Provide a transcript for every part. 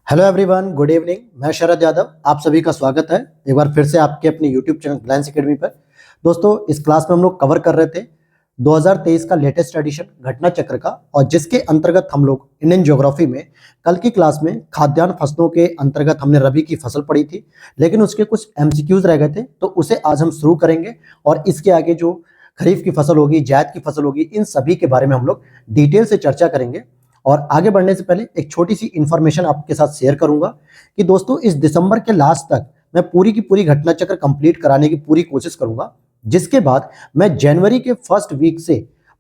Hello everyone, good evening. मैं शरद यादव, आप सभी का स्वागत है एक बार फिर से आपके अपने यूट्यूब चैनल ग्लैंस एकेडमी पर। दोस्तों, इस क्लास में हम लोग कवर कर रहे थे 2023 का लेटेस्ट एडिशन घटना चक्र का, और जिसके अंतर्गत हम लोग इंडियन ज्योग्राफी में कल की क्लास में खाद्यान्न फसलों के अंतर्गत हमने रबी की फसल पढ़ी थी, लेकिन उसके कुछ एमसीक्यूज रह गए थे, तो उसे आज हम शुरू करेंगे। और इसके आगे जो खरीफ की फसल होगी, जायद की फसल होगी, इन सभी के बारे में हम लोग डिटेल से चर्चा करेंगे। और आगे बढ़ने से पहले एक छोटी सी इंफॉर्मेशन आपके साथ शेयर करूंगा कि दोस्तों, इस दिसंबर के लास्ट तक मैं पूरी की पूरी घटना चक्र कंप्लीट कराने की पूरी कोशिश करूंगा, जिसके बाद मैं जनवरी के फर्स्ट वीक से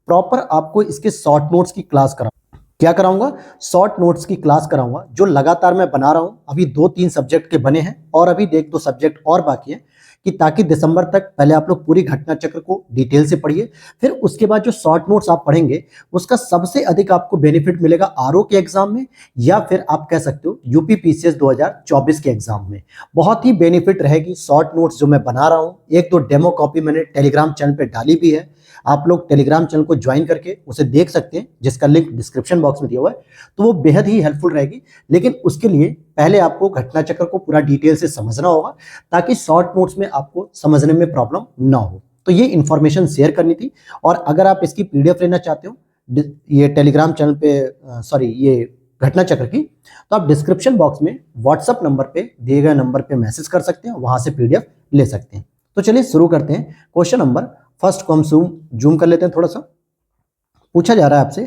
प्रॉपर आपको इसके शॉर्ट नोट्स की क्लास कराऊंगा। क्या कराऊंगा? शॉर्ट नोट्स की क्लास कराऊंगा, जो लगातार मैं बना रहा हूं। अभी 2-3 सब्जेक्ट के बने हैं और अभी 1-2 सब्जेक्ट और बाकी है, कि ताकि दिसंबर तक पहले आप लोग पूरी घटना चक्र को डिटेल से पढ़िए। फिर उसके बाद जो शॉर्ट नोट्स आप पढ़ेंगे, उसका सबसे अधिक आपको बेनिफिट मिलेगा आरओ के एग्जाम में, या फिर आप कह सकते हो यूपी पीसीएस 2024 के एग्जाम में। बहुत ही बेनिफिट रहेगी शॉर्ट नोट्स जो मैं बना रहा हूं। 1-2 डेमो कॉपी मैंने टेलीग्राम चैनल पे डाली भी है, आप लोग टेलीग्राम चैनल को ज्वाइन करके उसे देख सकते हैं, जिसका लिंक डिस्क्रिप्शन बॉक्स में दिया हुआ है। तो वो बेहद ही हेल्पफुल रहेगी, लेकिन उसके लिए पहले आपको घटना चक्र को पूरा डिटेल से समझना होगा, ताकि शॉर्ट नोट्स में आपको समझने में प्रॉब्लम ना हो। तो ये इंफॉर्मेशन शेयर करनी थी। और अगर आप इसकी पीडीएफ लेना चाहते हो, ये टेलीग्राम चैनल पे सॉरी ये घटना चक्र की, तो आप डिस्क्रिप्शन बॉक्स में व्हाट्सएप नंबर पे दिए गए नंबर पे मैसेज कर सकते हैं, वहां से पीडीएफ ले सकते हैं। तो चलिए शुरू करते हैं। क्वेश्चन नंबर फर्स्ट को हम जूम कर लेते हैं थोड़ा सा। पूछा जा रहा है आपसे,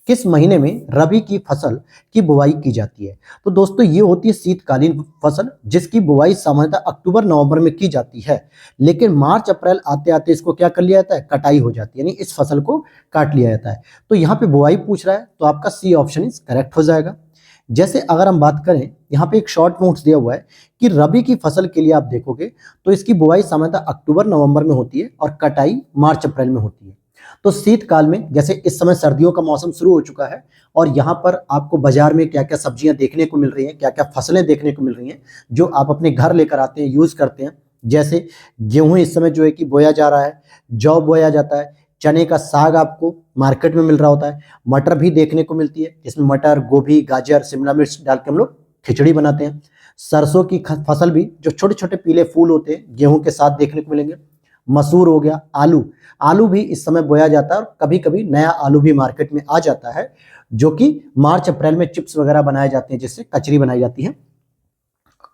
किस महीने में रबी की फसल की बुवाई की जाती है? तो दोस्तों, ये होती है शीतकालीन फसल, जिसकी बुवाई सामान्यतः अक्टूबर नवंबर में की जाती है। लेकिन मार्च अप्रैल आते आते इसको क्या कर लिया जाता है? कटाई हो जाती है, यानी इस फसल को काट लिया जाता है। तो यहाँ पे बुवाई पूछ रहा है, तो आपका सी ऑप्शन इज करेक्ट हो जाएगा। जैसे अगर हम बात करें, यहाँ पे एक शॉर्ट नोट्स दिया हुआ है कि रबी की फसल के लिए आप देखोगे तो इसकी बुवाई सामान्यतः अक्टूबर नवंबर में होती है और कटाई मार्च अप्रैल में होती है। तो शीतकाल में, जैसे इस समय सर्दियों का मौसम शुरू हो चुका है, और यहाँ पर आपको बाजार में क्या क्या सब्जियां देखने को मिल रही हैं, क्या क्या फसलें देखने को मिल रही हैं, जो आप अपने घर लेकर आते हैं, यूज करते हैं। जैसे गेहूं इस समय जो है कि बोया जा रहा है, जौ बोया जाता है, चने का साग आपको मार्केट में मिल रहा होता है, मटर भी देखने को मिलती है, जिसमें मटर, गोभी, गाजर, शिमला मिर्च डाल के हम लोग खिचड़ी बनाते हैं। सरसों की फसल भी, जो छोटे छोटे पीले फूल होते हैं, गेहूं के साथ देखने को मिलेंगे। मसूर हो गया, आलू, आलू भी इस समय बोया जाता है, और कभी कभी नया आलू भी मार्केट में आ जाता है, जो कि मार्च अप्रैल में चिप्स वगैरह बनाए जाते हैं, जिससे कचरी बनाई जाती है।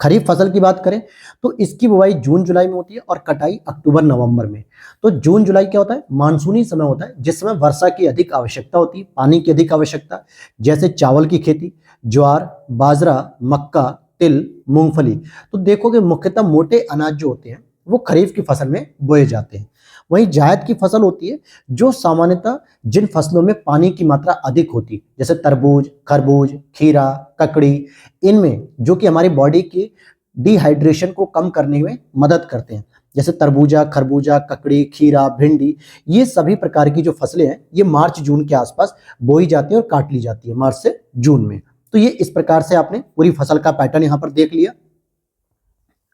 खरीफ फसल की बात करें तो इसकी बुवाई जून जुलाई में होती है और कटाई अक्टूबर नवंबर में। तो जून जुलाई क्या होता है? मानसूनी समय होता है, जिस समय वर्षा की अधिक आवश्यकता होती है, पानी की अधिक आवश्यकता। जैसे चावल की खेती, ज्वार, बाजरा, मक्का, तिल, मूंगफली। तो देखोगे मुख्यतः मोटे अनाज जो होते हैं वो खरीफ की फसल में बोए जाते हैं। वहीं जायद की फसल होती है, जो सामान्यतः जिन फसलों में पानी की मात्रा अधिक होती है, जैसे तरबूज, खरबूज, खीरा, ककड़ी, इनमें जो कि हमारी बॉडी की डिहाइड्रेशन को कम करने में मदद करते हैं। जैसे तरबूजा, खरबूजा, ककड़ी, खीरा, भिंडी, ये सभी प्रकार की जो फसलें हैं, ये मार्च जून के आसपास बोई जाती है और काट ली जाती है, मार्च से जून में। तो ये इस प्रकार से आपने पूरी फसल का पैटर्न यहां पर देख लिया।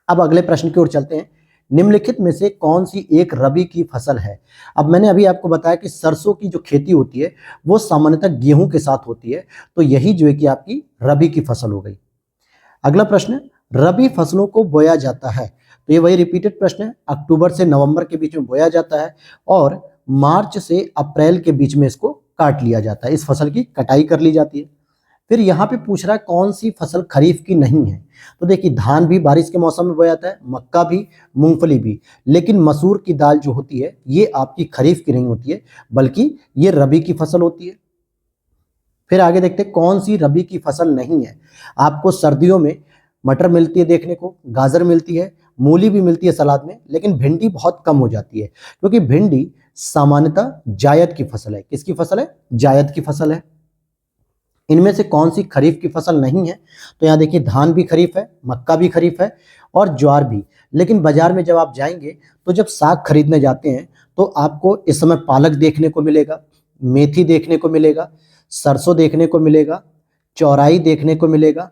अब अगले प्रश्न की ओर चलते हैं। निम्नलिखित में से कौन सी एक रबी की फसल है? अब मैंने अभी आपको बताया कि सरसों की जो खेती होती है वो सामान्यतः गेहूं के साथ होती है, तो यही जो है कि आपकी रबी की फसल हो गई। अगला प्रश्न, रबी फसलों को बोया जाता है, तो ये वही रिपीटेड प्रश्न है। अक्टूबर से नवंबर के बीच में बोया जाता है और मार्च से अप्रैल के बीच में इसको काट लिया जाता है, इस फसल की कटाई कर ली जाती है। फिर यहाँ पे पूछ रहा है कौन सी फसल खरीफ की नहीं है? तो देखिए, धान भी बारिश के मौसम में बोया जाता है, मक्का भी, मूंगफली भी, लेकिन मसूर की दाल जो होती है ये आपकी खरीफ की नहीं होती है, बल्कि ये रबी की फसल होती है। फिर आगे देखते हैं कौन सी रबी की फसल नहीं है। आपको सर्दियों में मटर मिलती है देखने को, गाजर मिलती है, मूली भी मिलती है सलाद में, लेकिन भिंडी बहुत कम हो जाती है, क्योंकि भिंडी सामान्यतः जायद की फसल है। किसकी फसल है? जायद की फसल है। इनमें से कौन सी खरीफ की फसल नहीं है? तो यहाँ देखिए, धान भी खरीफ है, मक्का भी खरीफ है और ज्वार भी। लेकिन बाजार में जब आप जाएंगे तो जब साग खरीदने जाते हैं तो आपको इस समय पालक देखने को मिलेगा, मेथी देखने को मिलेगा, सरसों देखने को मिलेगा, चौराई देखने को मिलेगा,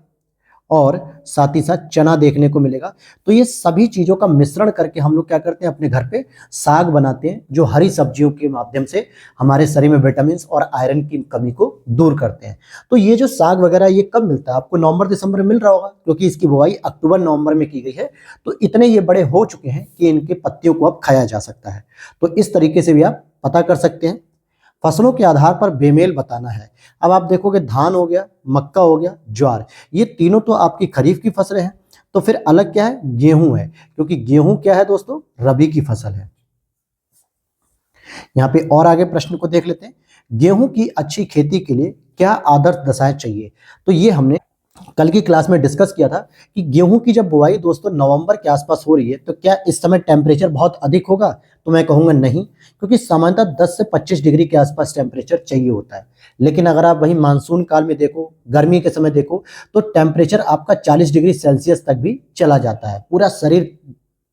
और साथ ही साथ चना देखने को मिलेगा। तो ये सभी चीजों का मिश्रण करके हम लोग क्या करते हैं, अपने घर पे साग बनाते हैं, जो हरी सब्जियों के माध्यम से हमारे शरीर में विटामिन और आयरन की कमी को दूर करते हैं। तो ये जो साग वगैरह ये कब मिलता है आपको, नवंबर दिसंबर में मिल रहा होगा, क्योंकि इसकी बुआई अक्टूबर नवंबर में की गई है। तो इतने ये बड़े हो चुके हैं कि इनके पत्तियों को अब खाया जा सकता है। तो इस तरीके से भी आप पता कर सकते हैं। फसलों के आधार पर बेमेल बताना है। अब आप देखोगे धान हो गया, मक्का हो गया, ज्वार, ये तीनों तो आपकी खरीफ की फसलें हैं। तो फिर अलग क्या है, गेहूं है, क्योंकि गेहूं क्या है दोस्तों, रबी की फसल है। यहाँ पे और आगे प्रश्न को देख लेते हैं। गेहूं की अच्छी खेती के लिए क्या आदर्श दशाएं चाहिए। तो ये हमने कल की क्लास में डिस्कस किया था कि गेहूं की जब बुआई दोस्तों नवंबर के आसपास हो रही है, तो क्या इस समय टेम्परेचर बहुत अधिक होगा, तो मैं कहूंगा नहीं, क्योंकि सामान्यतः 10 से 25 डिग्री के आसपास टेम्परेचर चाहिए होता है। लेकिन अगर आप वही मानसून काल में देखो, गर्मी के समय देखो, तो टेम्परेचर आपका 40 डिग्री सेल्सियस तक भी चला जाता है, पूरा शरीर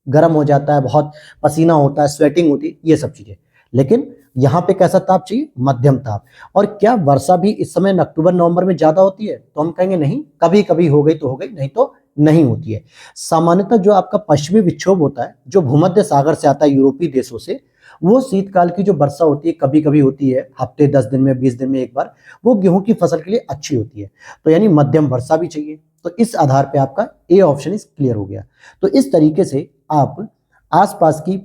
गर्म हो जाता है, बहुत पसीना होता है, स्वेटिंग होती है, ये सब चीजें। लेकिन यहाँ पे कैसा ताप चाहिए, मध्यम ताप। और क्या वर्षा भी इस समय अक्टूबर नवंबर में ज्यादा होती है, तो हम कहेंगे नहीं, कभी कभी हो गई तो हो गई, नहीं तो नहीं होती है। सामान्यतः जो आपका पश्चिमी विक्षोभ होता है, जो भूमध्य सागर से आता है यूरोपीय देशों से, वो शीतकाल की जो वर्षा होती है कभी कभी होती है, हफ्ते 10 दिन में 20 दिन में एक बार, वो गेहूं की फसल के लिए अच्छी होती है। तो यानी मध्यम वर्षा भी चाहिए। तो इस आधार पे आपका ए ऑप्शन इस क्लियर हो गया। तो इस तरीके से आप आसपास की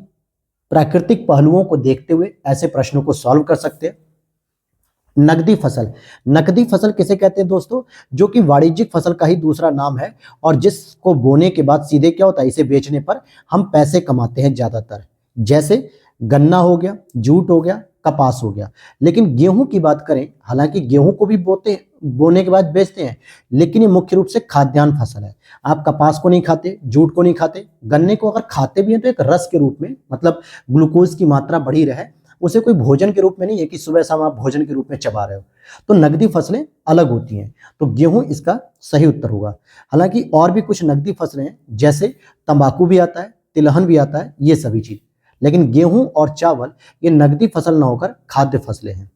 प्राकृतिक पहलुओं को देखते हुए ऐसे प्रश्नों को सॉल्व कर सकते हैं। नकदी फसल, नकदी फसल किसे कहते हैं दोस्तों, जो कि वाणिज्यिक फसल का ही दूसरा नाम है, और जिसको बोने के बाद सीधे क्या होता है, इसे बेचने पर हम पैसे कमाते हैं ज्यादातर। जैसे गन्ना हो गया, जूट हो गया, कपास हो गया। लेकिन गेहूं की बात करें, हालांकि गेहूं को भी बोने के बाद बेचते हैं, लेकिन ये मुख्य रूप से खाद्यान्न फसल है। आप कपास को नहीं खाते, जूट को नहीं खाते, गन्ने को अगर खाते भी हैं तो एक रस के रूप में, मतलब ग्लूकोज की मात्रा बढ़ी रहे, उसे कोई भोजन के रूप में नहीं है कि सुबह शाम आप भोजन के रूप में चबा रहे हो। तो नकदी फसलें अलग होती हैं। तो गेहूं इसका सही उत्तर होगा। हालांकि और भी कुछ नकदी फसलें हैं, जैसे तंबाकू भी आता है, तिलहन भी आता है, ये सभी चीज। लेकिन गेहूं और चावल ये नकदी फसल ना होकर खाद्य फसलें हैं।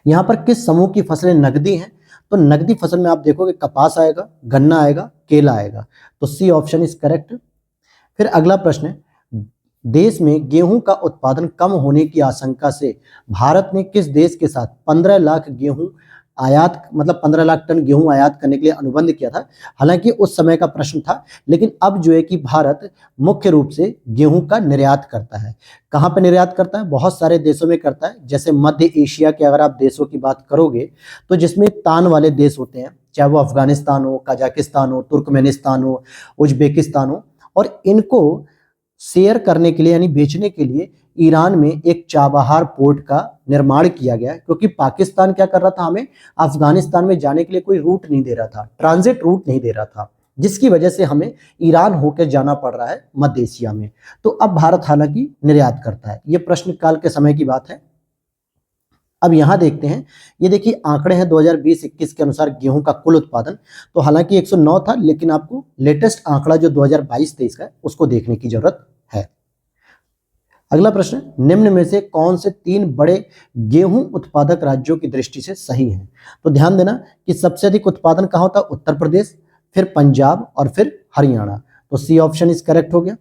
यहां पर किस समूह की फसलें नकदी हैं, तो नकदी फसल में आप देखोगे कपास आएगा, गन्ना आएगा, केला आएगा। तो सी ऑप्शन इज करेक्ट। फिर अगला प्रश्न है, देश में गेहूं का उत्पादन कम होने की आशंका से भारत ने किस देश के साथ 15 लाख गेहूं आयात, मतलब 15 लाख टन गेहूं आयात करने के लिए अनुबंध किया था। हालांकि उस समय का प्रश्न था, लेकिन अब जो है कि भारत मुख्य रूप से गेहूं का निर्यात करता है। कहां पर निर्यात करता है, बहुत सारे देशों में करता है। जैसे मध्य एशिया के अगर आप देशों की बात करोगे, तो जिसमें तान वाले देश होते हैं, चाहे वो अफगानिस्तान हो, कजाकिस्तान हो, तुर्कमेनिस्तान हो, उज्बेकिस्तान हो, और इनको शेयर करने के लिए यानी बेचने के लिए ईरान में एक चाबहार पोर्ट का निर्माण किया गया, क्योंकि पाकिस्तान क्या कर रहा था, हमें अफगानिस्तान में जाने के लिए कोई रूट नहीं दे रहा था, ट्रांजिट रूट नहीं दे रहा था, जिसकी वजह से हमें ईरान होकर जाना पड़ रहा है मध्य एशिया में। तो अब भारत हालांकि निर्यात करता है। ये प्रश्न काल के समय की बात है। अब यहां देखते हैं, ये देखिए आंकड़े हैं 2020-21 के अनुसार गेहूं का कुल उत्पादन। तो हालांकि 109 था, लेकिन आपको लेटेस्ट आंकड़ा जो 2022-23 का है उसको देखने की जरूरत है। अगला प्रश्न, निम्न में से कौन से 3 बड़े गेहूं उत्पादक राज्यों की दृष्टि से सही हैं। तो ध्यान देना कि सबसे अधिक उत्पादन कहां होता है, उत्तर प्रदेश, फिर पंजाब और फिर हरियाणा। तो सी ऑप्शन इज करेक्ट हो गया।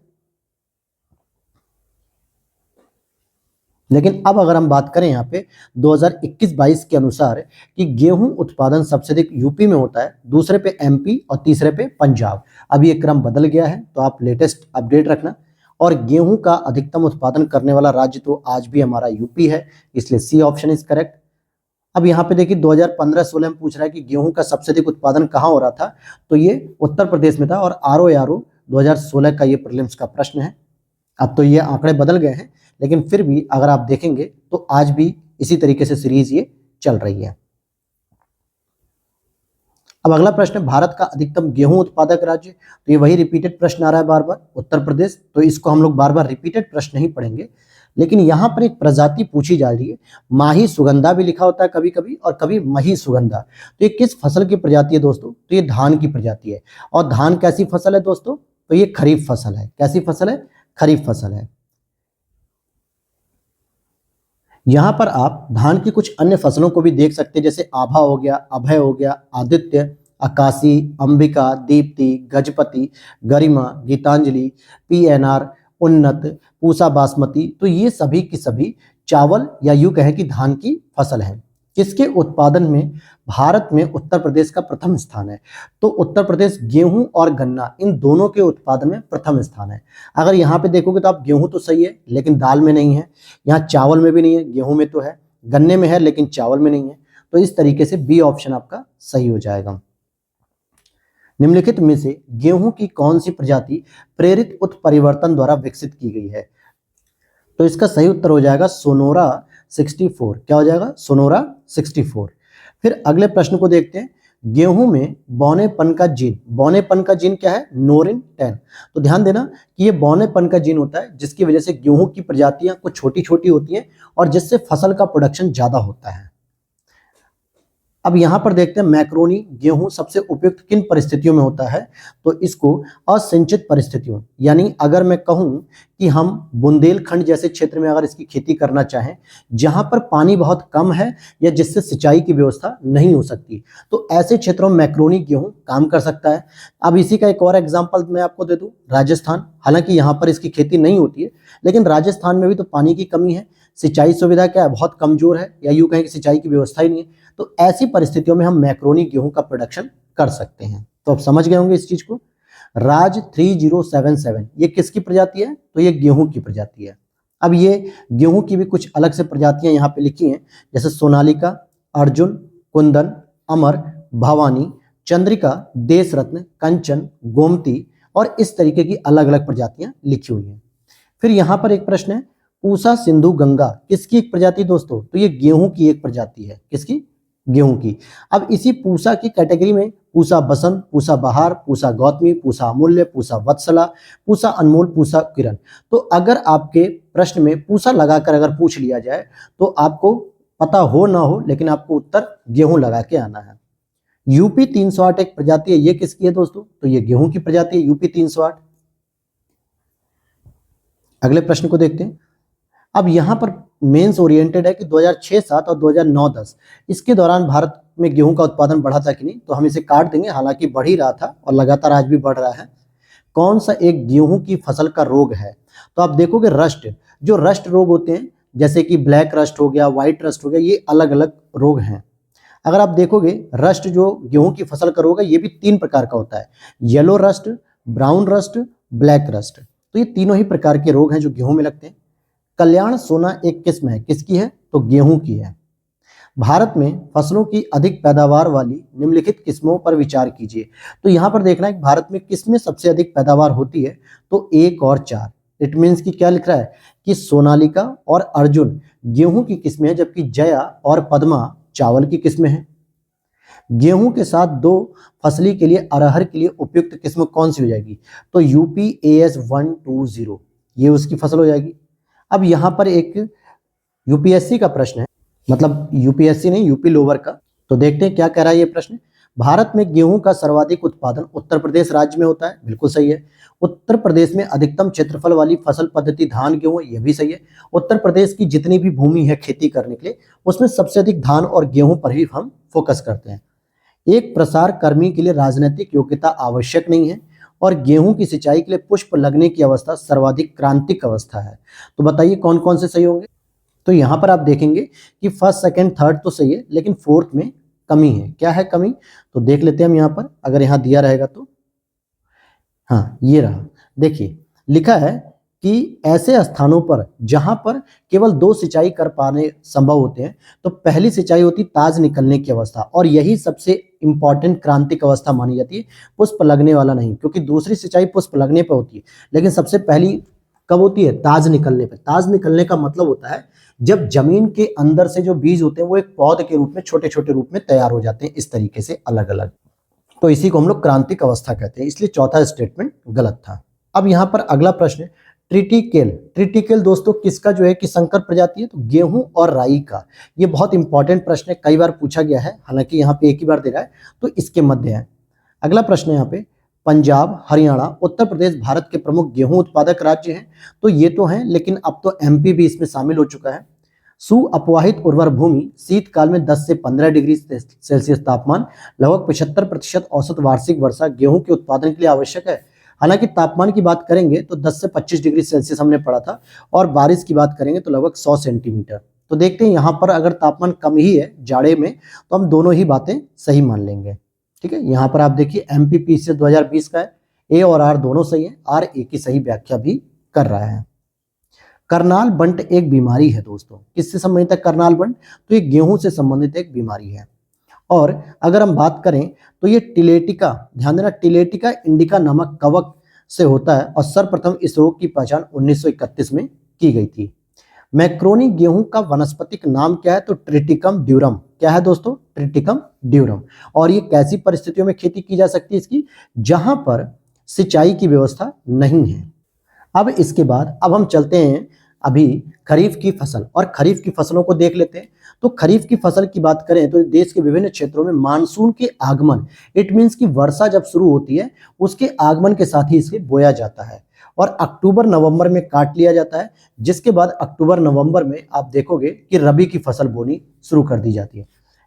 लेकिन अब अगर हम बात करें यहाँ पे 2021-22 के अनुसार कि गेहूं उत्पादन सबसे अधिक यूपी में होता है, दूसरे पे एमपी और तीसरे पे पंजाब। अब ये क्रम बदल गया है, तो आप लेटेस्ट अपडेट रखना। और गेहूं का अधिकतम उत्पादन करने वाला राज्य तो आज भी हमारा यूपी है, इसलिए सी ऑप्शन इज करेक्ट। अब यहाँ पे देखिए 2015-16 में पूछ रहा है कि गेहूं का सबसे अधिक उत्पादन कहाँ हो रहा था, तो ये उत्तर प्रदेश में था, और आरओ 2016 का ये प्रीलिम्स का प्रश्न है। अब तो ये आंकड़े बदल गए हैं, लेकिन फिर भी अगर आप देखेंगे तो आज भी इसी तरीके से सीरीज ये चल रही है। अब अगला प्रश्न है, भारत का अधिकतम गेहूं उत्पादक राज्य। तो ये वही रिपीटेड प्रश्न आ रहा है बार बार, उत्तर प्रदेश। तो इसको हम लोग बार बार रिपीटेड प्रश्न नहीं पढ़ेंगे, लेकिन यहां पर एक प्रजाति पूछी जा रही है। माही सुगंधा भी लिखा होता है कभी कभी, और कभी मही सुगंधा। तो ये किस फसल की प्रजाति है दोस्तों, तो ये धान की प्रजाति है। और धान कैसी फसल है दोस्तों, तो ये खरीफ फसल है। कैसी फसल है, खरीफ फसल है। यहां पर आप धान की कुछ अन्य फसलों को भी देख सकते हैं, जैसे आभा हो गया, अभय हो गया, आदित्य, आकाशी, अंबिका, दीप्ति, गजपति, गरिमा, गीतांजलि, पीएनआर, उन्नत, पूसा बासमती, तो ये सभी की सभी चावल या यूं कहें कि धान की फसल है। किसके उत्पादन में भारत में उत्तर प्रदेश का प्रथम स्थान है? तो उत्तर प्रदेश गेहूं और गन्ना इन दोनों के उत्पादन में प्रथम स्थान है। अगर यहाँ पे देखोगे तो आप गेहूं तो सही है लेकिन दाल में नहीं है, यहाँ चावल में भी नहीं है, गेहूं में तो है, गन्ने में है लेकिन चावल में नहीं है। तो इस तरीके से बी ऑप्शन आपका सही हो जाएगा। निम्नलिखित में से गेहूं की कौन सी प्रजाति प्रेरित उत्परिवर्तन द्वारा विकसित की गई है? तो इसका सही उत्तर हो जाएगा सोनोरा 64। क्या हो जाएगा? सोनोरा 64। फिर अगले प्रश्न को देखते हैं। गेहूं में बौनेपन का जीन क्या है? नोरिन 10। तो ध्यान देना कि ये बौनेपन का जीन होता है जिसकी वजह से गेहूं की प्रजातियां कुछ छोटी छोटी होती हैं और जिससे फसल का प्रोडक्शन ज्यादा होता है। अब यहां पर देखते हैं मैक्रोनी गेहूं सबसे उपयुक्त किन परिस्थितियों में होता है? तो इसको असिंचित परिस्थितियों, यानी अगर मैं कहूं कि हम बुंदेलखंड जैसे क्षेत्र में अगर इसकी खेती करना चाहें जहां पर पानी बहुत कम है या जिससे सिंचाई की व्यवस्था नहीं हो सकती, तो ऐसे क्षेत्रों में मैक्रोनी गेहूं काम कर सकता है। अब इसी का एक और एग्जाम्पल मैं आपको दे दूं, राजस्थान। हालांकि यहाँ पर इसकी खेती नहीं होती है लेकिन राजस्थान में भी तो पानी की कमी है, सिंचाई सुविधा क्या है? बहुत कमजोर है, या यूं कहें कि सिंचाई की व्यवस्था ही नहीं है। तो ऐसी परिस्थितियों में हम मैक्रोनी गेहूं का प्रोडक्शन कर सकते हैं। तो आप समझ गए होंगे इस चीज को। राज 3077 ये किसकी प्रजाति है? तो ये गेहूं की प्रजाति है। अब ये गेहूं की भी कुछ अलग से प्रजातियां यहाँ पे लिखी हैं, जैसे सोनालिका, अर्जुन, कुंदन, अमर, भवानी, चंद्रिका, देश रत्न, कंचन, गोमती और इस तरीके की अलग अलग प्रजातियां लिखी हुई हैं। फिर यहाँ पर एक प्रश्न है, पूसा सिंधु गंगा किसकी एक प्रजाति दोस्तों? तो ये गेहूं की एक प्रजाति है। किसकी? गेहूं की। अब इसी पूसा की कैटेगरी में पूसा बसंत, पूसा बहार, पूसा गौतमी, पूसा अमूल्य, पूसा वत्सला, पूसा अनमोल, पूसा किरण। तो अगर आपके प्रश्न में पूसा लगाकर अगर पूछ लिया जाए तो आपको पता हो ना हो लेकिन आपको उत्तर गेहूं लगा के आना है। यूपी 308 एक प्रजाति है, ये किसकी है दोस्तों? तो ये गेहूं की प्रजाति है, यूपी 308। अगले प्रश्न को देखते हैं। अब यहाँ पर मेंस ओरिएंटेड है कि 2006-7 और 2009-10 इसके दौरान भारत में गेहूं का उत्पादन बढ़ा था कि नहीं? तो हम इसे काट देंगे, हालांकि बढ़ ही रहा था और लगातार आज भी बढ़ रहा है। कौन सा एक गेहूं की फसल का रोग है? तो आप देखोगे रस्ट, जो रस्ट रोग होते हैं जैसे कि ब्लैक रस्ट हो गया, व्हाइट रस्ट हो गया, ये अलग अलग रोग हैं। अगर आप देखोगे रस्ट जो गेहूं की फसल का रोग है ये भी 3 प्रकार का होता है, yellow rust, brown rust, black rust. तो ये तीनों ही प्रकार के रोग हैं जो गेहूं में लगते हैं। कल्याण सोना एक किस्म है, किसकी है? तो गेहूं की है। भारत में फसलों की अधिक पैदावार वाली निम्नलिखित किस्मों पर विचार कीजिए। तो यहां पर देखना है कि भारत में किसमें सबसे अधिक पैदावार होती है? तो 1 और 4। इट मीन्स कि क्या लिख रहा है कि सोनालिका और अर्जुन गेहूं की किस्में हैं जबकि जया और पद्मा चावल की किस्में हैं। गेहूं के साथ 2 फसली के लिए अरहर के लिए उपयुक्त किस्म कौन सी हो जाएगी? तो यूपी AS 120 ये उसकी फसल हो जाएगी। अब यहाँ पर एक यूपीएससी का प्रश्न है, मतलब यूपीएससी नहीं, यूपी लोअर का। तो देखते हैं क्या कह रहा है ये प्रश्न। भारत में गेहूं का सर्वाधिक उत्पादन उत्तर प्रदेश राज्य में होता है, बिल्कुल सही है। उत्तर प्रदेश में अधिकतम क्षेत्रफल वाली फसल पद्धति धान गेहूं, यह भी सही है। उत्तर प्रदेश की जितनी भी भूमि है खेती करने के लिए उसमें सबसे अधिक धान और गेहूं पर ही हम फोकस करते हैं। एक प्रसार कर्मी के लिए राजनीतिक योग्यता आवश्यक नहीं है और गेहूं की सिंचाई के लिए पुष्प लगने की अवस्था सर्वाधिक क्रांतिक अवस्था है। तो बताइए कौन कौन से सही होंगे? तो यहां पर आप देखेंगे कि फर्स्ट, सेकंड, थर्ड तो सही है लेकिन फोर्थ में कमी है। क्या है कमी? तो देख लेते हैं हम यहाँ पर, अगर यहाँ दिया रहेगा तो। हाँ, ये रहा। देखिए लिखा है कि ऐसे स्थानों पर जहां पर केवल 2 सिंचाई कर पाने संभव होते हैं तो पहली सिंचाई होती ताज निकलने की अवस्था और यही सबसे इंपॉर्टेंट क्रांतिक अवस्था मानी जाती है, पुष्प लगने वाला नहीं, क्योंकि दूसरी सिंचाई पुष्प लगने पर होती है लेकिन सबसे पहली कब होती है? ताज निकलने पे। ताज निकलने का मतलब होता है जब जमीन के अंदर से जो बीज होते हैं वो एक पौध के रूप में छोटे छोटे रूप में तैयार हो जाते हैं, इस तरीके से अलग अलग। तो इसी को हम लोग क्रांतिक अवस्था कहते हैं, इसलिए चौथा स्टेटमेंट गलत था। अब यहाँ पर अगला प्रश्न है, ट्रिटिकेल दोस्तों किसका जो है कि संकर प्रजाति है? तो गेहूं और राई का। ये बहुत इंपॉर्टेंट प्रश्न है, कई बार पूछा गया है, हालांकि यहाँ पे एक ही बार दे रहा है तो इसके मध्य है। अगला प्रश्न है यहाँ पे, पंजाब, हरियाणा, उत्तर प्रदेश भारत के प्रमुख गेहूं उत्पादक राज्य हैं। तो ये तो हैं लेकिन अब तो MP भी इसमें शामिल हो चुका है। सुअपवाहित उर्वर भूमि, शीतकाल में 10 से 15 डिग्री सेल्सियस तापमान, लगभग 75% औसत वार्षिक वर्षा गेहूं के उत्पादन के लिए आवश्यक है। हालांकि तापमान की बात करेंगे तो 10 से 25 डिग्री सेल्सियस हमने पढ़ा था, और बारिश की बात करेंगे तो लगभग 100 सेंटीमीटर। तो देखते हैं यहाँ पर अगर तापमान कम ही है जाड़े में तो हम दोनों ही बातें सही मान लेंगे। ठीक है, यहाँ पर आप देखिए MPPCS 2020 का है, ए और आर दोनों सही है, आर ए की सही व्याख्या भी कर रहा है। करनाल बंट एक बीमारी है दोस्तों, किससे संबंधित है करनाल बंट? तो ये गेहूं से संबंधित एक बीमारी है। और अगर हम बात करें तो ये टिलेटिका, ध्यान देना, टिलेटिका इंडिका नामक कवक से होता है, और सर्वप्रथम इस रोग की पहचान 1931 में की गई थी। मैक्रोनी गेहूं का वनस्पतिक नाम क्या है? तो ट्रिटिकम ड्यूरम। क्या है दोस्तों? Triticum durum. और ये कैसी परिस्थितियों में खेती की जा सकती है इसकी? जहां पर सिंचाई की व्यवस्था नहीं है। अब इसके बाद अब हम चलते हैं अभी खरीफ की फसल, और खरीफ की फसलों को देख लेते हैं। तो खरीफ की फसल की बात करें तो देश के विभिन्न क्षेत्रों में मानसून के आगमन, इट मीन्स की वर्षा जब शुरू होती है उसके आगमन के साथ ही इसे बोया जाता है, और अक्टूबर नवंबर में काट लिया जाता है, जिसके बाद अक्टूबर नवंबर में आप देखोगे कि रबी की फसल बोनी शुरू कर दी जाती है।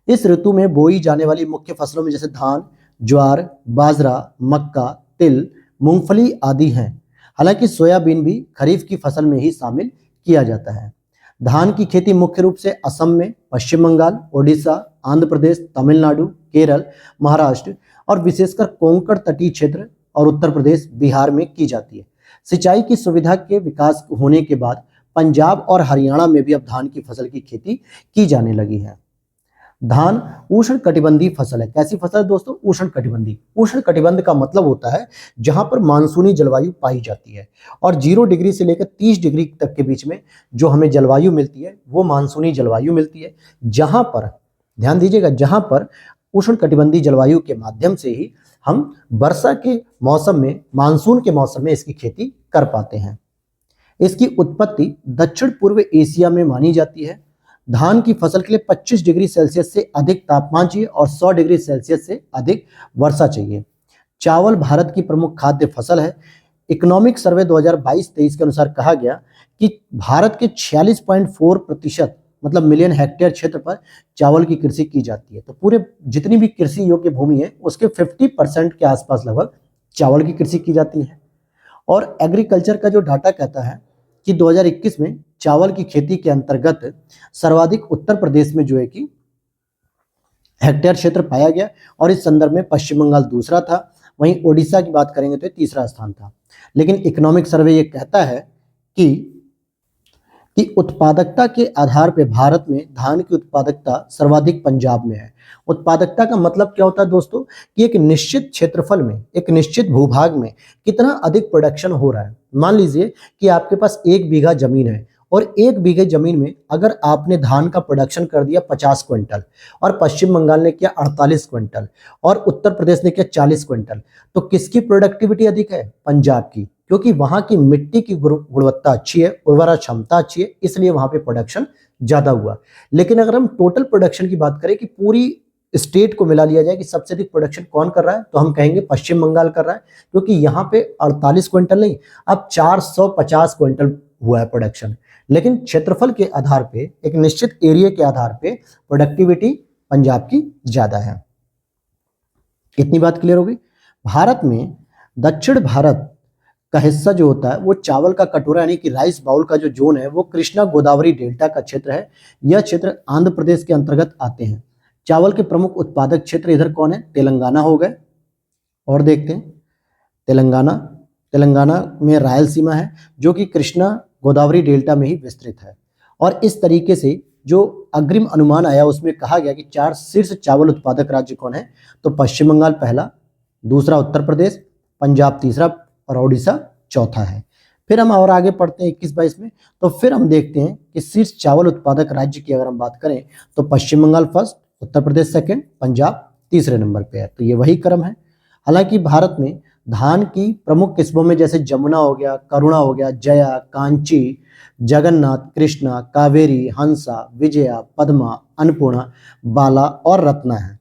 इस ऋतु में बोई जाने वाली मुख्य फसलों में जैसे धान, ज्वार, बाजरा, मक्का, तिल, मूंगफली आदि हैं। हालांकि सोयाबीन भी खरीफ की फसल में ही शामिल किया जाता है। धान की खेती मुख्य रूप से असम में, पश्चिम बंगाल, ओडिशा, आंध्र प्रदेश, तमिलनाडु, केरल, महाराष्ट्र और विशेषकर कोंकण तटीय क्षेत्र और उत्तर प्रदेश, बिहार में की जाती है। सिंचाई की सुविधा के विकास होने के बाद पंजाब और हरियाणा में भी अब धान की फसल की खेती की जाने लगी है। धान उष्ण कटिबंधीय फसल है। कैसी फसल है दोस्तों? उष्ण कटिबंधीय। उष्ण कटिबंध का मतलब होता है जहां पर मानसूनी जलवायु पाई जाती है, और 0 डिग्री से लेकर 30 डिग्री तक के बीच में जो हमें जलवायु मिलती है वो मानसूनी जलवायु मिलती है, जहां पर ध्यान दीजिएगा, जहां पर उष्ण कटिबंधीय जलवायु के माध्यम से ही हम वर्षा के मौसम में, मानसून के मौसम में इसकी खेती कर पाते हैं। इसकी उत्पत्ति दक्षिण पूर्व एशिया में मानी जाती है। धान की फसल के लिए 25 डिग्री सेल्सियस से अधिक तापमान चाहिए और 100 डिग्री सेल्सियस से अधिक वर्षा चाहिए। चावल भारत की प्रमुख खाद्य फसल है। इकोनॉमिक सर्वे 2022-23 के अनुसार कहा गया कि भारत के 46.4% मतलब मिलियन हेक्टेयर क्षेत्र पर चावल की कृषि की जाती है। तो पूरे जितनी भी कृषि योग्य भूमि है उसके 50% के आसपास लगभग चावल की कृषि की जाती है। और एग्रीकल्चर का जो डाटा कहता है कि 2021 में चावल की खेती के अंतर्गत सर्वाधिक उत्तर प्रदेश में जो है कि हेक्टेयर क्षेत्र पाया गया, और इस संदर्भ में पश्चिम बंगाल दूसरा था, वहीं ओडिशा की बात करेंगे तो तीसरा स्थान था। लेकिन इकोनॉमिक सर्वे ये कहता है कि उत्पादकता के आधार पर भारत में धान की उत्पादकता सर्वाधिक पंजाब में है। उत्पादकता का मतलब क्या होता है दोस्तों? कि एक निश्चित क्षेत्रफल में, एक निश्चित भूभाग में कितना अधिक प्रोडक्शन हो रहा है। मान लीजिए कि आपके पास 1 बीघा जमीन है, और 1 बीघे जमीन में अगर आपने धान का प्रोडक्शन कर दिया 50 क्विंटल, और पश्चिम बंगाल ने किया 48 क्विंटल, और उत्तर प्रदेश ने किया 40 क्विंटल, तो किसकी प्रोडक्टिविटी अधिक है? पंजाब की, क्योंकि वहां की मिट्टी की गुणवत्ता अच्छी है, उर्वरा क्षमता अच्छी है, इसलिए वहां पे प्रोडक्शन ज्यादा हुआ। लेकिन अगर हम टोटल प्रोडक्शन की बात करें कि पूरी स्टेट को मिला लिया जाए कि सबसे अधिक प्रोडक्शन कौन कर रहा है, तो हम कहेंगे पश्चिम बंगाल कर रहा है, क्योंकि यहाँ पे 48 क्विंटल नहीं, अब 450 क्विंटल हुआ है प्रोडक्शन। लेकिन क्षेत्रफल के आधार पे, एक निश्चित एरिया के आधार पे प्रोडक्टिविटी पंजाब की ज्यादा है। इतनी बात क्लियर हो गई। भारत में दक्षिण भारत का हिस्सा जो होता है वो चावल का कटोरा यानी कि राइस बाउल का जो जोन है वो कृष्णा गोदावरी डेल्टा का क्षेत्र है। यह क्षेत्र आंध्र प्रदेश के अंतर्गत आते हैं। चावल के प्रमुख उत्पादक क्षेत्र इधर कौन है? तेलंगाना हो गए। और देखते हैं तेलंगाना में रायलसीमा है जो कि कृष्णा गोदावरी डेल्टा में ही विस्तृत है। और इस तरीके से जो अग्रिम अनुमान आया उसमें कहा गया कि 4 शीर्ष चावल उत्पादक राज्य कौन है? तो पश्चिम बंगाल पहला, दूसरा उत्तर प्रदेश, पंजाब तीसरा और ओडिशा चौथा है। फिर हम और आगे पढ़ते हैं 21-22 में, तो फिर हम देखते हैं कि शीर्ष चावल उत्पादक राज्य की अगर हम बात करें तो पश्चिम बंगाल फर्स्ट, उत्तर प्रदेश सेकंड, पंजाब तीसरे नंबर पे है। तो ये वही क्रम है। हालांकि भारत में धान की प्रमुख किस्मों में जैसे जमुना हो गया, करुणा हो गया, जया, कांची, जगन्नाथ, कृष्णा, कावेरी, हंसा, विजया, पद्मा, अन्नपूर्णा, बाला और रत्ना है।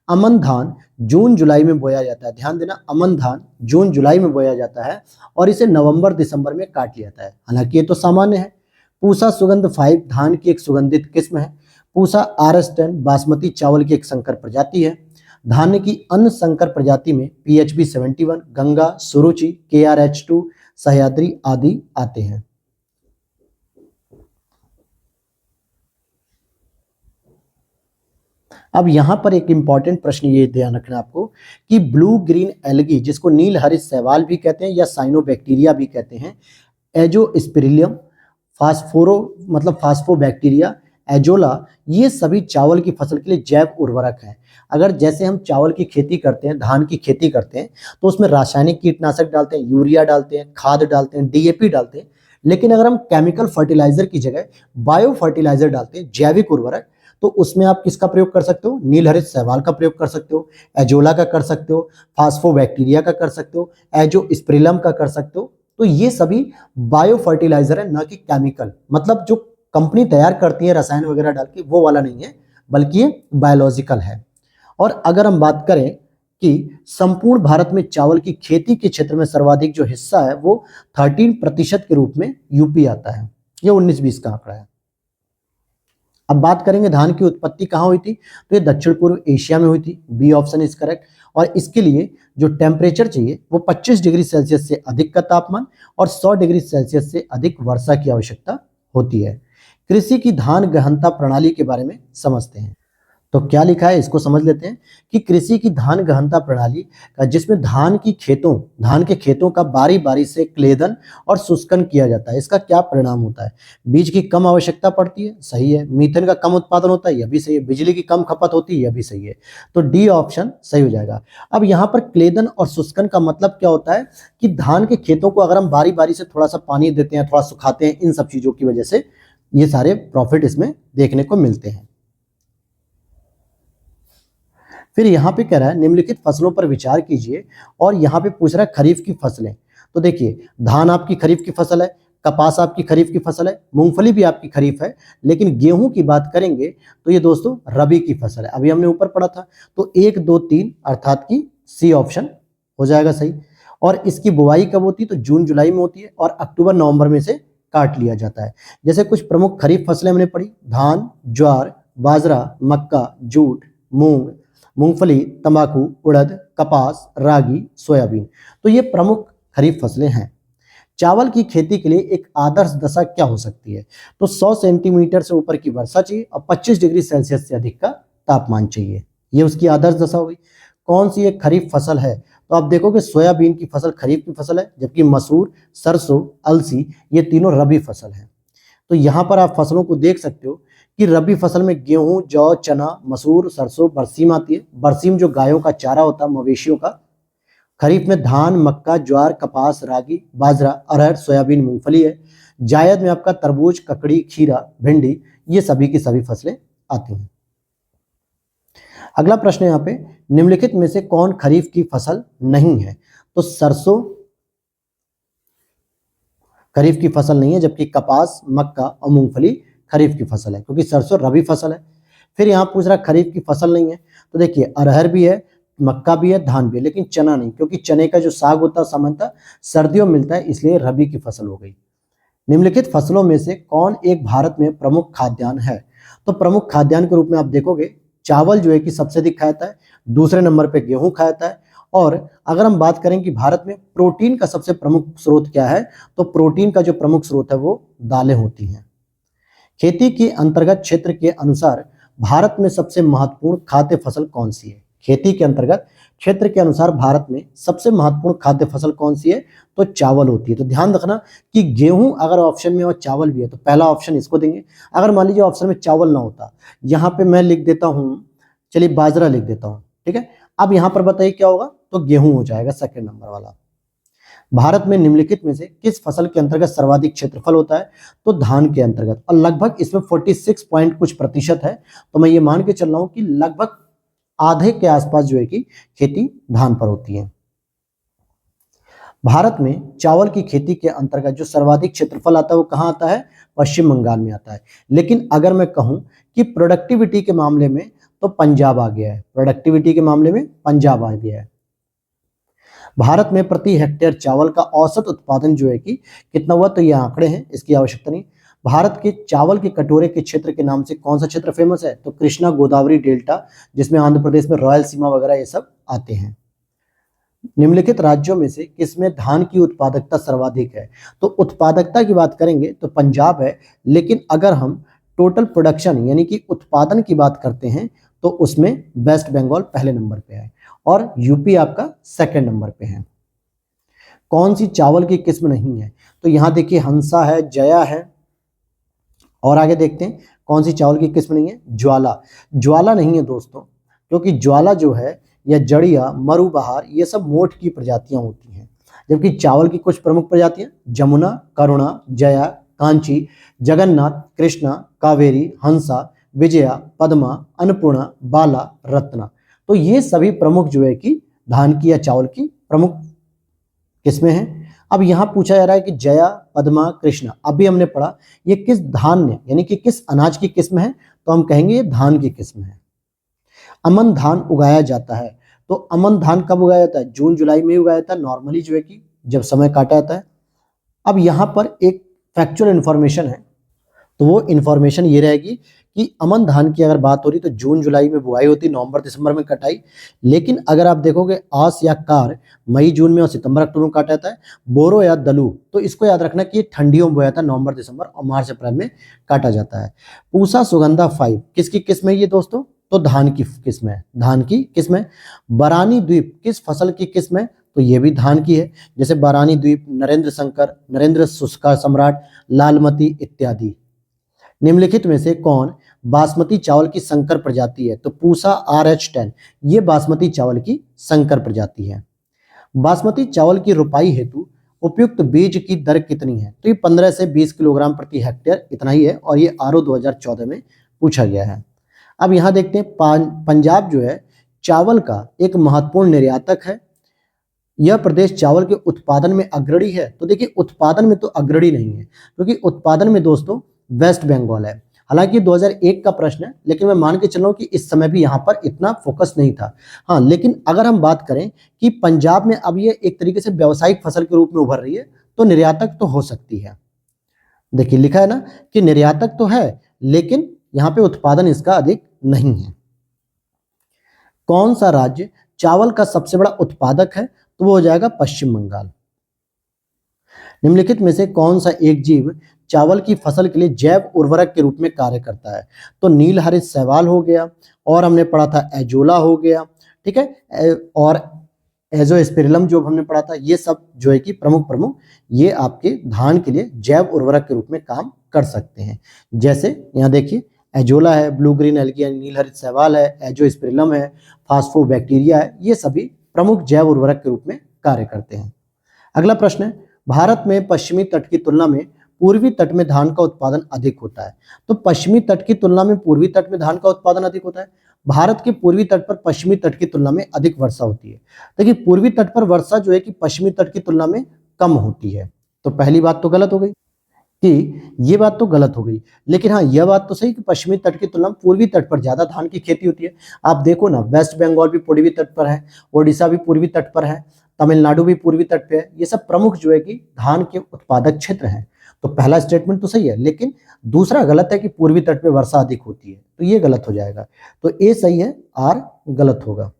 अमन धान जून जुलाई में बोया जाता है। ध्यान देना, अमन धान जून जुलाई में बोया जाता है और इसे नवंबर दिसंबर में काट लिया जाता है। हालांकि ये तो सामान्य है। पूसा सुगंध 5 धान की एक सुगंधित किस्म है। पूसा RS10 बासमती चावल की एक संकर प्रजाति है। धान्य की अन्य संकर प्रजाति में PHB 71, गंगा, सुरुचि, KRH2, सह्याद्री आदि आते हैं। अब यहां पर एक इंपॉर्टेंट प्रश्न ये ध्यान रखना आपको कि ब्लू ग्रीन एल्गी, जिसको नील हरित शैवाल भी कहते हैं या साइनोबैक्टीरिया भी कहते हैं, एजोस्पिरिलियम, फास्फोबैक्टीरिया, एजोला, ये सभी चावल की फसल के लिए जैव उर्वरक हैं। अगर जैसे हम चावल की खेती करते हैं, धान की खेती करते हैं, तो उसमें रासायनिक कीटनाशक डालते हैं, यूरिया डालते हैं, खाद डालते हैं, DAP डालते हैं। लेकिन अगर हम केमिकल फर्टिलाइजर की जगह बायो फर्टिलाइजर डालते हैं, जैविक उर्वरक, तो उसमें आप किसका प्रयोग कर सकते हो? नील हरित शैवाल का प्रयोग कर सकते हो, एजोला का कर सकते हो, फास्फोबैक्टीरिया का कर सकते हो, एजोस्पिरिलम का कर सकते हो। तो ये सभी बायो फर्टिलाइजर है, ना कि केमिकल। मतलब जो कंपनी तैयार करती है रसायन वगैरह डाल के, वो वाला नहीं है, बल्कि ये बायोलॉजिकल है। और अगर हम बात करें कि संपूर्ण भारत में चावल की खेती के क्षेत्र में सर्वाधिक जो हिस्सा है वो 13% के रूप में यूपी आता है। ये 19-20 का आंकड़ा है। अब बात करेंगे धान की उत्पत्ति कहाँ हुई थी, तो ये दक्षिण पूर्व एशिया में हुई थी। B option is correct. और इसके लिए जो टेम्परेचर चाहिए वो 25 डिग्री सेल्सियस से अधिक का तापमान और 100 डिग्री सेल्सियस से अधिक वर्षा की आवश्यकता होती है। कृषि की धान गहनता प्रणाली के बारे में समझते हैं। तो क्या लिखा है इसको समझ लेते हैं कि कृषि की धान गहनता प्रणाली का, जिसमें धान के खेतों का बारी बारी से क्लेदन और शुष्कन किया जाता है, इसका क्या परिणाम होता है? बीज की कम आवश्यकता पड़ती है, सही है। मीथेन का कम उत्पादन होता है, यह भी सही है। बिजली की कम खपत होती है, यह भी सही है। तो डी ऑप्शन सही हो जाएगा। अब यहाँ पर क्लेदन और शुष्कन का मतलब क्या होता है कि धान के खेतों को अगर हम बारी बारी से थोड़ा सा पानी देते हैं, थोड़ा सुखाते हैं, इन सब चीजों की वजह से ये सारे प्रॉफिट इसमें देखने को मिलते हैं। फिर यहाँ पे कह रहा है निम्नलिखित फसलों पर विचार कीजिए, और यहाँ पे पूछ रहा है खरीफ की फसलें। तो देखिए, धान आपकी खरीफ की फसल है, कपास आपकी खरीफ की फसल है, मूंगफली भी आपकी खरीफ है। लेकिन गेहूं की बात करेंगे तो ये दोस्तों रबी की फसल है। अभी हमने ऊपर पढ़ा था, तो 1, 2, 3 अर्थात की सी ऑप्शन हो जाएगा सही। और इसकी बुआई कब होती है? तो जून जुलाई में होती है और अक्टूबर नवंबर में से काट लिया जाता है। जैसे कुछ प्रमुख खरीफ फसलें हमने पढ़ी, धान, ज्वार, बाजरा, मक्का, जूट, मूंग, मूंगफली, तंबाकू, उड़द, कपास, रागी, सोयाबीन। तो ये प्रमुख खरीफ फसलें हैं। चावल की खेती के लिए एक आदर्श दशा क्या हो सकती है? तो 100 सेंटीमीटर से ऊपर की वर्षा चाहिए और 25 डिग्री सेल्सियस से अधिक का तापमान चाहिए। ये उसकी आदर्श दशा होगी। कौन सी एक खरीफ फसल है? तो आप देखोगे सोयाबीन की फसल खरीफ की फसल है, जबकि मसूर, सरसों, अलसी ये तीनों रबी फसल है। तो यहाँ पर आप फसलों को देख सकते हो कि रबी फसल में गेहूं, जौ, चना, मसूर, सरसों, बरसीम आती है। बरसीम जो गायों का चारा होता है, मवेशियों का। खरीफ में धान, मक्का, ज्वार, कपास, रागी, बाजरा, अरहर, सोयाबीन, मूंगफली है। जायद में आपका तरबूज, ककड़ी, खीरा, भिंडी, ये सभी की सभी फसलें आती हैं। अगला प्रश्न यहाँ पे, निम्नलिखित में से कौन खरीफ की फसल नहीं है? तो सरसों खरीफ की फसल नहीं है, जबकि कपास, मक्का और मूंगफली खरीफ की फसल है, क्योंकि सरसों रबी फसल है। फिर यहाँ पूछ रहा खरीफ की फसल नहीं है, तो देखिए अरहर भी है, मक्का भी है, धान भी है, लेकिन चना नहीं, क्योंकि चने का जो साग होता है सामान्यतः सर्दियों में मिलता है, इसलिए रबी की फसल हो गई। निम्नलिखित फसलों में से कौन एक भारत में प्रमुख खाद्यान्न है? तो प्रमुख खाद्यान्न के रूप में आप देखोगे चावल जो है कि सबसे अधिक खाया जाता है, दूसरे नंबर पे गेहूं खाया जाता है। और अगर हम बात करें कि भारत में प्रोटीन का सबसे प्रमुख स्रोत क्या है, तो प्रोटीन का जो प्रमुख स्रोत है वो दालें होती हैं। खेती के अंतर्गत क्षेत्र के अनुसार भारत में सबसे महत्वपूर्ण खाद्य फसल कौन सी है? खेती के अंतर्गत क्षेत्र के अनुसार भारत में सबसे महत्वपूर्ण खाद्य फसल कौन सी है? तो चावल होती है। तो ध्यान रखना कि गेहूं अगर ऑप्शन में और चावल भी है तो पहला ऑप्शन इसको देंगे। अगर मान लीजिए ऑप्शन में चावल ना होता, यहाँ पे मैं लिख देता हूं, चलिए बाजरा लिख देता हूं, ठीक है। अब यहाँ पर बताइए क्या होगा, तो गेहूं हो जाएगा सेकेंड नंबर वाला। भारत में निम्नलिखित में से किस फसल के अंतर्गत सर्वाधिक क्षेत्रफल होता है? तो धान के अंतर्गत, और लगभग इसमें 46 पॉइंट कुछ प्रतिशत है। तो मैं ये मान के चल रहा हूं कि लगभग आधे के आसपास जो है कि खेती धान पर होती है। भारत में चावल की खेती के अंतर्गत जो सर्वाधिक क्षेत्रफल आता है वो कहाँ आता है? पश्चिम बंगाल में आता है। लेकिन अगर मैं कहूं कि प्रोडक्टिविटी के मामले में तो पंजाब आ गया है। प्रोडक्टिविटी के मामले में पंजाब आ गया है। भारत में प्रति हेक्टेयर चावल का औसत उत्पादन जो है कि कितना हुआ, तो ये आंकड़े हैं, इसकी आवश्यकता नहीं। भारत के चावल के कटोरे के क्षेत्र के नाम से कौन सा क्षेत्र फेमस है? तो कृष्णा गोदावरी डेल्टा, जिसमें आंध्र प्रदेश में रायलसीमा वगैरह ये सब आते हैं। निम्नलिखित राज्यों में से किसमें धान की उत्पादकता सर्वाधिक है? तो उत्पादकता की बात करेंगे तो पंजाब है, लेकिन अगर हम टोटल प्रोडक्शन यानी कि उत्पादन की बात करते हैं तो उसमें वेस्ट बंगाल पहले नंबर पे है और यूपी आपका सेकंड नंबर पे है। कौन सी चावल की किस्म नहीं है? तो यहाँ देखिए हंसा है, जया है, और आगे देखते हैं कौन सी चावल की किस्म नहीं है? ज्वाला। ज्वाला नहीं है दोस्तों, क्योंकि ज्वाला जो है या जड़िया, मरुबहार, ये सब मोठ की प्रजातियां होती हैं, जबकि चावल की कुछ प्रमुख प्रजातियां जमुना, करुणा, जया, कांची, जगन्नाथ, कृष्णा, कावेरी, हंसा, विजया, पद्मा, अन्नपूर्णा, बाला, रत्ना। तो ये सभी प्रमुख जो है कि धान की या चावल की प्रमुख किस्में हैं। अब यहाँ पूछा जा रहा है कि जया, पद्मा, कृष्णा, अभी हमने पढ़ा ये किस धान ने यानी कि किस अनाज की किस्म है? तो हम कहेंगे ये धान की किस्म है। अमन धान उगाया जाता है, तो अमन धान कब उगाया जाता है? जून जुलाई में उगाया जाता है नॉर्मली, जो है कि जब समय काटा जाता है। अब यहाँ पर एक फैक्चुअल इंफॉर्मेशन है, तो वो इंफॉर्मेशन ये रहेगी कि अमन धान की अगर बात हो रही तो जून जुलाई में बुआई होती, नवंबर दिसंबर में कटाई। लेकिन अगर आप देखोगे आस या कार मई जून में और सितंबर अक्टूबर में काटा जाता है। बोरो या दलू, तो इसको याद रखना कि ये ठंडियों में बोया जाता है, नवंबर दिसंबर और मार्च अप्रैल में काटा जाता है। पूसा सुगंधा 5 किसकी किस्म है ये दोस्तों? तो धान की किस्म है, धान की किस्म है। बरानी द्वीप किस फसल की किस्म है? तो ये भी धान की है, जैसे बरानी द्वीप, नरेंद्र शंकर, नरेंद्र शुष्का सम्राट, लालमती इत्यादि। निम्नलिखित में से कौन बासमती चावल की संकर प्रजाति है? तो पूसा RH10 ये बासमती चावल की संकर प्रजाति है। बासमती चावल की रुपाई हेतु उपयुक्त बीज की दर कितनी है? तो ये 15 से 20 किलोग्राम प्रति हेक्टेयर इतना ही है, और ये RO 2014 में पूछा गया है। अब यहाँ देखते हैं पंजाब जो है चावल का एक महत्वपूर्ण निर्यातक है। यह प्रदेश चावल के उत्पादन में अग्रणी है। तो देखिए उत्पादन में तो अग्रणी नहीं है, क्योंकि उत्पादन में दोस्तों वेस्ट बंगाल है। हालांकि 2001 का प्रश्न है, लेकिन मैं मान के चल रहा हूं कि इस समय भी यहाँ पर इतना फोकस नहीं था। हाँ, लेकिन अगर हम बात करें कि पंजाब में अब ये एक तरीके से व्यावसायिक फसल के रूप में उभर रही है, तो निर्यातक तो हो सकती है। देखिए लिखा है ना कि निर्यातक तो है, लेकिन यहाँ पे उत्पादन इसका अधिक नहीं है। कौन सा राज्य चावल का सबसे बड़ा उत्पादक है? तो वो हो जाएगा पश्चिम बंगाल। निम्नलिखित में से कौन सा एक जीव चावल की फसल के लिए जैव उर्वरक के रूप में कार्य करता है? तो नील हरित शैवाल हो गया, और हमने पढ़ा था एजोला हो गया, ठीक है, और एजोस्पिरिलम जो हमने पढ़ा था। ये सब जो है कि प्रमुख ये आपके धान के लिए जैव उर्वरक के रूप में काम कर सकते हैं। जैसे यहाँ देखिए एजोला है, ब्लू ग्रीन एल्गी नील हरित शैवाल है, एजोस्पिरिलम है, फास्फोबैक्टीरिया है, ये सभी प्रमुख जैव उर्वरक के रूप में कार्य करते हैं। अगला प्रश्न है, भारत में पश्चिमी तट की तुलना में पूर्वी तट में धान का उत्पादन अधिक होता है। तो पश्चिमी तट की तुलना में पूर्वी तट में धान का उत्पादन अधिक होता है। भारत के पूर्वी तट पर पश्चिमी तट की तुलना में अधिक वर्षा होती है। देखिए पूर्वी तट पर वर्षा जो है कि पश्चिमी तट की तुलना में कम होती है। तो पहली बात तो गलत हो गई, कि ये बात तो गलत हो गई। लेकिन हाँ, यह बात तो सही कि पश्चिमी तट की तुलना में पूर्वी तट पर ज्यादा धान की खेती होती है। आप देखो ना, वेस्ट बंगाल भी पूर्वी तट पर है, ओडिशा भी पूर्वी तट पर है, तमिलनाडु भी पूर्वी तट पे है। ये सब प्रमुख जो है कि धान के उत्पादक क्षेत्र हैं। तो पहला स्टेटमेंट तो सही है, लेकिन दूसरा गलत है कि पूर्वी तट पे वर्षा अधिक होती है, तो ये गलत हो जाएगा। तो ए सही है, आर गलत होगा।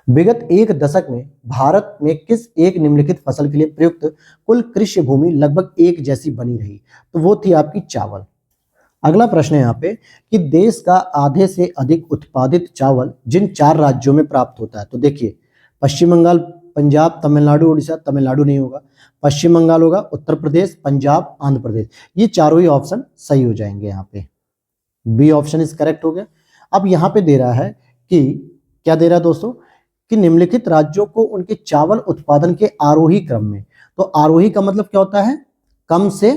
विगत एक दशक में भारत में किस एक निम्नलिखित फसल के लिए प्रयुक्त कुल कृषि भूमि लगभग एक जैसी बनी रही? तो वो थी आपकी चावल। अगला प्रश्न है यहाँ पे कि देश का आधे से अधिक उत्पादित चावल जिन 4 राज्यों में प्राप्त होता है। तो देखिए पश्चिम बंगाल, पंजाब, तमिलनाडु, उड़ीसा, तमिलनाडु नहीं होगा, पश्चिम बंगाल होगा, उत्तर प्रदेश, पंजाब, आंध्र प्रदेश। ये चारों ही ऑप्शन सही हो जाएंगे। यहाँ पे बी ऑप्शन इज करेक्ट हो गया। अब यहाँ पे दे रहा है कि क्या दे रहा है दोस्तों, कि निम्नलिखित राज्यों को उनके चावल उत्पादन के आरोही क्रम में। तो आरोही का मतलब क्या होता है? कम से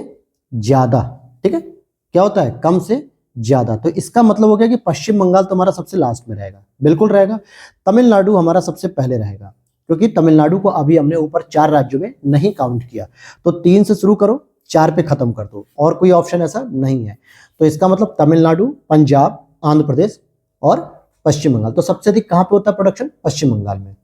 ज्यादा, ठीक है, क्या होता है? कम से ज्यादा। तो इसका मतलब हो गया कि पश्चिम बंगाल तो हमारा सबसे लास्ट में रहेगा, बिल्कुल रहेगा। तमिलनाडु हमारा सबसे पहले रहेगा, क्योंकि तमिलनाडु को अभी हमने ऊपर 4 राज्यों में नहीं काउंट किया। तो 3 से शुरू करो, 4 पे खत्म कर दो, और कोई ऑप्शन ऐसा नहीं है। तो इसका मतलब तमिलनाडु, पंजाब, आंध्र प्रदेश और पश्चिम बंगाल। तो सबसे अधिक कहां पे होता है प्रोडक्शन? पश्चिम बंगाल में।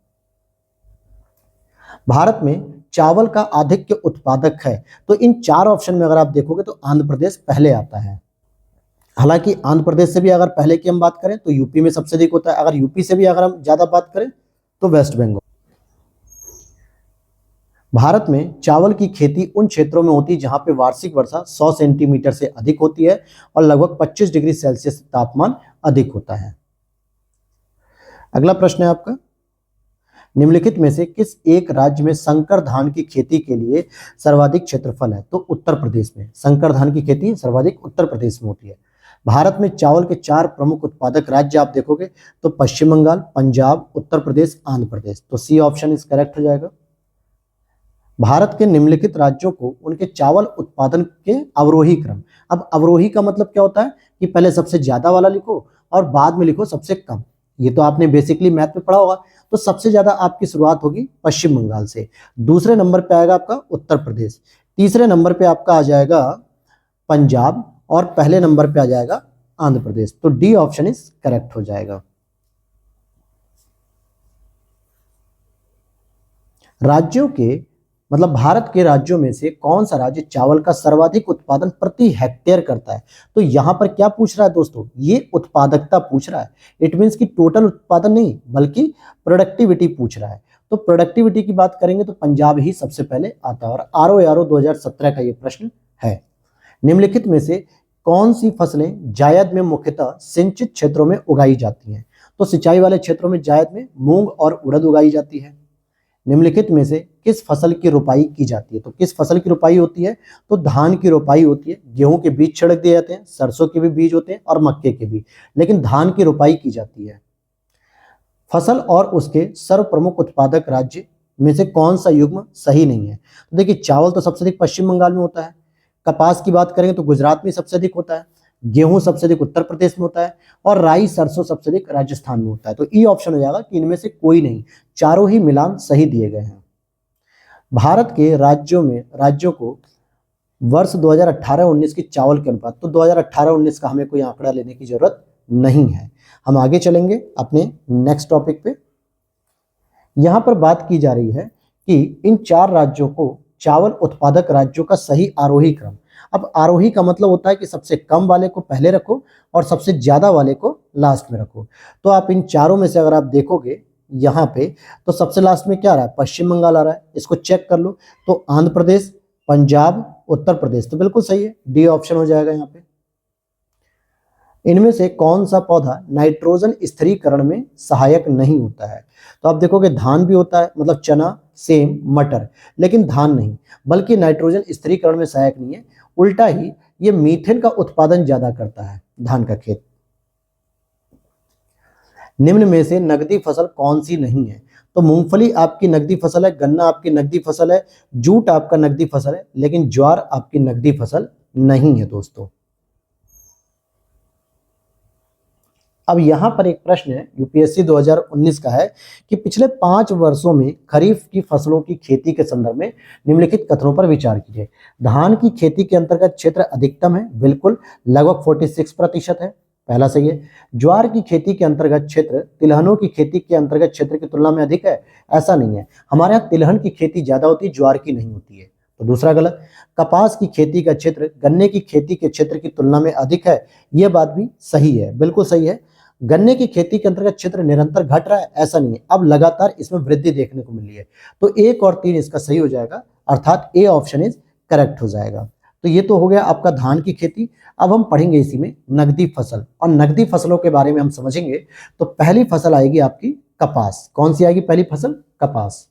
भारत में चावल का आधिक्य उत्पादक है? तो इन चार ऑप्शन में अगर आप देखोगे तो आंध्र प्रदेश पहले आता है। हालांकि आंध्र प्रदेश से भी अगर पहले की हम बात करें तो यूपी में सबसे अधिक होता है। अगर यूपी से भी अगर हम ज्यादा बात करें तो वेस्ट बंगाल। भारत में चावल की खेती उन क्षेत्रों में होती है जहां पे वार्षिक वर्षा 100 सेंटीमीटर से अधिक होती है और लगभग 25 डिग्री सेल्सियस तापमान अधिक होता है। अगला प्रश्न है आपका, निम्नलिखित में से किस एक राज्य में संकर धान की खेती के लिए सर्वाधिक क्षेत्रफल है? तो उत्तर प्रदेश में संकर धान की खेती सर्वाधिक उत्तर प्रदेश में होती है। भारत में चावल के चार प्रमुख उत्पादक राज्य आप देखोगे तो पश्चिम बंगाल, पंजाब, उत्तर प्रदेश, आंध्र प्रदेश। तो सी ऑप्शन इस करेक्ट हो जाएगा। भारत के निम्नलिखित राज्यों को उनके चावल उत्पादन के अवरोही क्रम। अब अवरोही का मतलब क्या होता है कि पहले सबसे ज्यादा वाला लिखो और बाद में लिखो सबसे कम। ये तो आपने बेसिकली मैथ में पढ़ा होगा। तो सबसे ज्यादा आपकी शुरुआत होगी पश्चिम बंगाल से, दूसरे नंबर पे आएगा आपका उत्तर प्रदेश, तीसरे नंबर पे आपका आ जाएगा पंजाब और पहले नंबर पे आ जाएगा आंध्र प्रदेश। तो डी ऑप्शन इज करेक्ट हो जाएगा। राज्यों के मतलब भारत के राज्यों में से कौन सा राज्य चावल का सर्वाधिक उत्पादन प्रति हेक्टेयर करता है? तो यहां पर क्या पूछ रहा है दोस्तों, ये उत्पादकता पूछ रहा है। इट मींस कि टोटल उत्पादन नहीं बल्कि प्रोडक्टिविटी पूछ रहा है। तो प्रोडक्टिविटी की बात करेंगे तो पंजाब ही सबसे पहले आता है और आरओ 2017 का ये प्रश्न है। निम्नलिखित में से कौन सी फसलें जायद में मुख्यतः सिंचित क्षेत्रों में उगाई जाती हैं? तो सिंचाई वाले क्षेत्रों में जायद में मूंग और उड़द उगाई जाती है। निम्नलिखित में से किस फसल की रोपाई की जाती है? तो किस फसल की रोपाई होती है? तो धान की रोपाई होती है। गेहूं के बीज छिड़क दिए जाते हैं, सरसों के भी बीज होते हैं और मक्के के भी, लेकिन धान की रोपाई की जाती है। फसल और उसके सर्व प्रमुख उत्पादक राज्य में से कौन सा युग्म सही नहीं है? तो देखिए, चावल तो सबसे अधिक पश्चिम बंगाल में होता है, कपास की बात करेंगे तो गुजरात में सबसे अधिक होता है, गेहूं सबसे अधिक उत्तर प्रदेश में होता है और राई सरसों सबसे अधिक राजस्थान में होता है। तो ई ऑप्शन हो जाएगा कि इनमें से कोई नहीं, चारों ही मिलान सही दिए गए हैं। भारत के राज्यों को वर्ष 2018-19 की चावल के अनुपात, तो 2018-19 का हमें कोई आंकड़ा लेने की जरूरत नहीं है। हम आगे चलेंगे अपने नेक्स्ट टॉपिक पे। यहां पर बात की जा रही है कि इन चार राज्यों को चावल उत्पादक राज्यों का सही आरोही क्रम। अब आरोही का मतलब होता है कि सबसे कम वाले को पहले रखो और सबसे ज्यादा वाले को लास्ट में रखो। तो आप इन चारों में से अगर आप देखोगे यहाँ पे तो सबसे लास्ट में क्या आ रहा है? पश्चिम बंगाल आ रहा है। इसको चेक कर लो। तो आंध्र प्रदेश, पंजाब, उत्तर प्रदेश, तो बिल्कुल सही है, डी ऑप्शन हो जाएगा यहाँ पे। इनमें से कौन सा पौधा नाइट्रोजन स्थिरीकरण में सहायक नहीं होता है? तो आप देखोगे धान भी होता है, मतलब चना, सेम, मटर, लेकिन धान नहीं, बल्कि नाइट्रोजन स्थिरीकरण में सहायक नहीं है। उल्टा ही ये मीथेन का उत्पादन ज्यादा करता है धान का खेत। निम्न में से नकदी फसल कौन सी नहीं है? तो मूंगफली आपकी नकदी फसल है, गन्ना आपकी नकदी फसल है, जूट आपका नकदी फसल है, लेकिन ज्वार आपकी नकदी फसल नहीं है दोस्तों। अब यहां पर एक प्रश्न है यूपीएससी 2019 का है कि पिछले 5 वर्षों में खरीफ की फसलों की खेती के संदर्भ में निम्नलिखित कथनों पर विचार कीजिए। धान की खेती के अंतर्गत क्षेत्र अधिकतम है, बिल्कुल, लगभग 46% है, पहला सही है। ज्वार की खेती के अंतर्गत क्षेत्र तिलहनों की खेती के अंतर्गत क्षेत्र की तुलना में अधिक है, ऐसा नहीं है। हमारे यहाँ तिलहन की खेती ज्यादा होती है, ज्वार की नहीं होती है, तो दूसरा गलत। कपास की खेती का क्षेत्र गन्ने की खेती के क्षेत्र की तुलना में अधिक है, यह बात भी सही है, बिल्कुल सही है। गन्ने की खेती के अंतर्गत क्षेत्र निरंतर घट रहा है, ऐसा नहीं है, अब लगातार इसमें वृद्धि देखने को मिली है। तो 1 और 3 इसका सही हो जाएगा, अर्थात ए ऑप्शन इज करेक्ट हो जाएगा। तो ये तो हो गया आपका धान की खेती। अब हम पढ़ेंगे इसी में नकदी फसल, और नकदी फसलों के बारे में हम समझेंगे। तो पहली फसल आएगी आपकी कपास। कौन सी आएगी पहली फसल? कपास।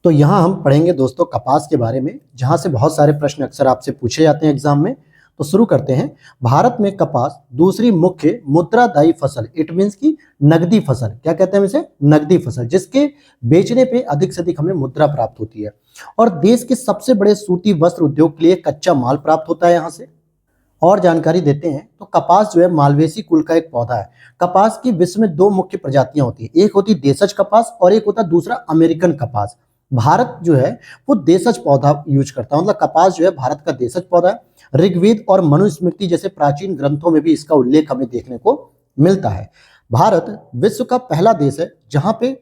तो यहां हम पढ़ेंगे दोस्तों कपास के बारे में, जहां से बहुत सारे प्रश्न अक्सर आपसे पूछे जाते हैं एग्जाम में। तो शुरू करते हैं। भारत में कपास दूसरी मुख्य मुद्रादायी फसल, इट मींस की नकदी फसल, क्या कहते हैं इसे? नकदी फसल, जिसके बेचने पे अधिक से अधिक हमें मुद्रा प्राप्त होती है। और देश के सबसे बड़े सूती वस्त्र उद्योग के लिए कच्चा माल प्राप्त होता है यहाँ से। और जानकारी देते हैं तो कपास जो है मालवेसी कुल का एक पौधा है। कपास की विश्व में 2 मुख्य प्रजातियां होती है, एक होती है देशज कपास और एक होता है दूसरा अमेरिकन कपास। भारत जो है वो देशज पौधा यूज करता है, मतलब कपास जो है भारत का देशज पौधा है। ऋग्वेद और मनुस्मृति जैसे प्राचीन ग्रंथों में भी इसका उल्लेख हमें देखने को मिलता है। भारत विश्व का पहला देश है जहां पे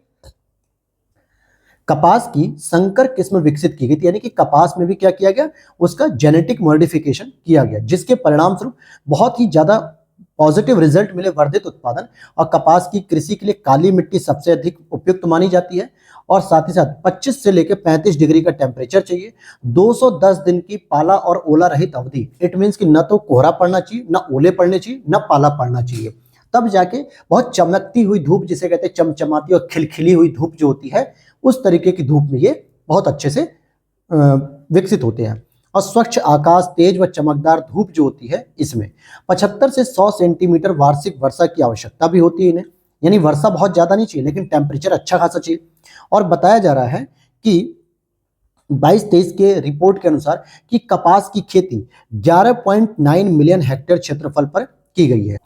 कपास की संकर किस्म विकसित की गई थी, यानी कि कपास में भी क्या किया गया, उसका जेनेटिक मॉडिफिकेशन किया गया, जिसके परिणाम स्वरूप बहुत ही ज्यादा पॉजिटिव रिजल्ट मिले, वर्धित उत्पादन। और कपास की कृषि के लिए काली मिट्टी सबसे अधिक उपयुक्त मानी जाती है, और साथ ही साथ 25 से लेकर 35 डिग्री का टेम्परेचर चाहिए, 210 दिन की पाला और ओला रहित अवधि। इट मीन्स कि न तो कोहरा पड़ना चाहिए, न ओले पड़ने चाहिए, न पाला पड़ना चाहिए, तब जाके बहुत चमकती हुई धूप, जिसे कहते हैं चमचमाती और खिलखिली हुई धूप जो होती है, उस तरीके की धूप में ये बहुत अच्छे से विकसित होते हैं। और स्वच्छ आकाश, तेज व चमकदार धूप जो होती है, इसमें 75 से 100 सेंटीमीटर वार्षिक वर्षा की आवश्यकता भी होती है इन्हें, यानी वर्षा बहुत ज्यादा नहीं चाहिए, लेकिन टेम्परेचर अच्छा खासा चाहिए। और बताया जा रहा है कि 22-23 के रिपोर्ट के अनुसार कि कपास की खेती 11.9 मिलियन हेक्टेयर क्षेत्रफल पर की गई है।